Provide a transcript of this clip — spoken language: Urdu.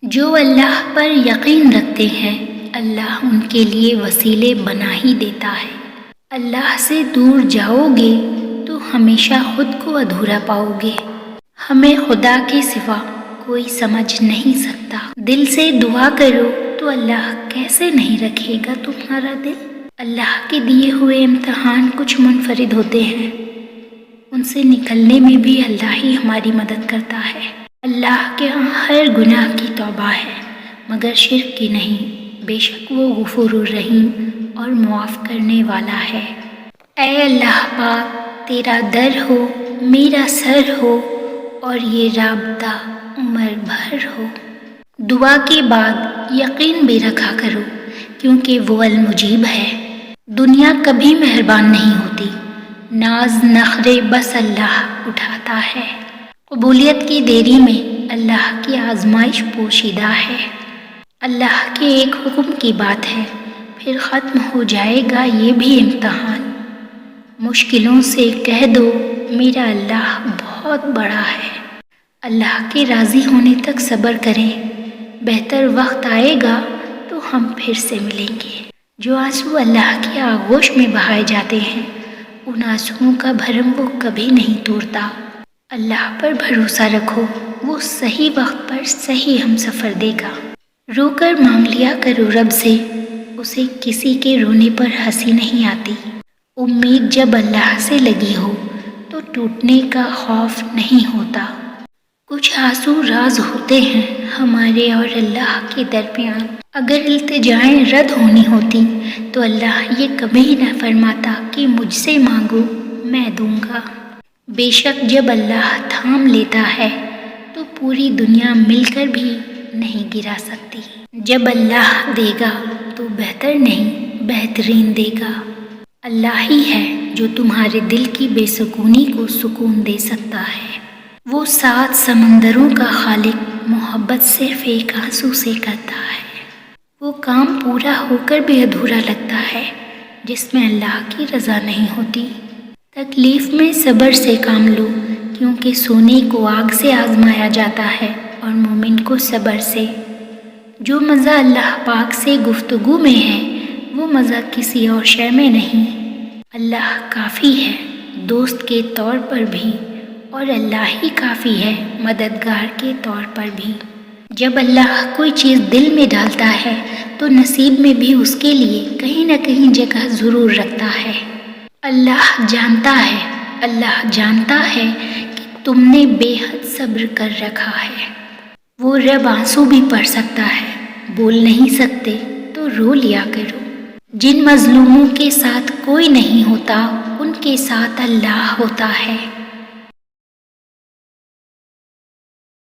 جو اللہ پر یقین رکھتے ہیں اللہ ان کے لیے وسیلے بنا ہی دیتا ہے۔ اللہ سے دور جاؤ گے تو ہمیشہ خود کو ادھورا پاؤ گے۔ ہمیں خدا کے سوا کوئی سمجھ نہیں سکتا۔ دل سے دعا کرو تو اللہ کیسے نہیں رکھے گا تمہارا دل۔ اللہ کے دیے ہوئے امتحان کچھ منفرد ہوتے ہیں، ان سے نکلنے میں بھی اللہ ہی ہماری مدد کرتا ہے۔ اللہ کے ہاں ہر گناہ کی توبہ ہے مگر شرک کی نہیں، بے شک وہ غفور الرحیم اور معاف کرنے والا ہے۔ اے اللہ پاک، تیرا در ہو، میرا سر ہو اور یہ رابطہ عمر بھر ہو۔ دعا کے بعد یقین بھی رکھا کرو کیونکہ وہ المجیب ہے۔ دنیا کبھی مہربان نہیں ہوتی، ناز نخرے بس اللہ اٹھاتا ہے۔ قبولیت کی دیری میں اللہ کی آزمائش پوشیدہ ہے۔ اللہ کے ایک حکم کی بات ہے، پھر ختم ہو جائے گا یہ بھی امتحان۔ مشکلوں سے کہہ دو میرا اللہ بہت بڑا ہے۔ اللہ کے راضی ہونے تک صبر کریں، بہتر وقت آئے گا تو ہم پھر سے ملیں گے۔ جو آنسو اللہ کی آغوش میں بہائے جاتے ہیں ان آنسوؤں کا بھرم وہ کبھی نہیں توڑتا۔ اللہ پر بھروسہ رکھو، وہ صحیح وقت پر صحیح ہم سفر دے گا۔ رو کر مانگ لیا کرو رب سے، اسے کسی کے رونے پر ہنسی نہیں آتی۔ امید جب اللہ سے لگی ہو تو ٹوٹنے کا خوف نہیں ہوتا۔ کچھ آنسو راز ہوتے ہیں ہمارے اور اللہ کے درمیان، اگر التجائیں رد ہونی ہوتی تو اللہ یہ کبھی نہ فرماتا کہ مجھ سے مانگو میں دوں گا۔ بے شک جب اللہ تھام لیتا ہے تو پوری دنیا مل کر بھی نہیں گرا سکتی۔ جب اللہ دے گا تو بہتر نہیں بہترین دے گا۔ اللہ ہی ہے جو تمہارے دل کی بے سکونی کو سکون دے سکتا ہے۔ وہ 7 سمندروں کا خالق محبت صرف ایک آنسو سے کرتا ہے۔ وہ کام پورا ہو کر بھی ادھورا لگتا ہے جس میں اللہ کی رضا نہیں ہوتی۔ تکلیف میں صبر سے کام لو کیونکہ سونے کو آگ سے آزمایا جاتا ہے اور مومن کو صبر سے۔ جو مزہ اللہ پاک سے گفتگو میں ہے وہ مزہ کسی اور شے میں نہیں۔ اللہ کافی ہے دوست کے طور پر بھی اور اللہ ہی کافی ہے مددگار کے طور پر بھی۔ جب اللہ کوئی چیز دل میں ڈالتا ہے تو نصیب میں بھی اس کے لیے کہیں نہ کہیں جگہ ضرور رکھتا ہے۔ اللہ جانتا ہے کہ تم نے بے حد صبر کر رکھا ہے۔ وہ رب آنسو بھی پڑھ سکتا ہے، بول نہیں سکتے تو رو لیا کرو۔ جن مظلوموں کے ساتھ کوئی نہیں ہوتا ان کے ساتھ اللہ ہوتا ہے۔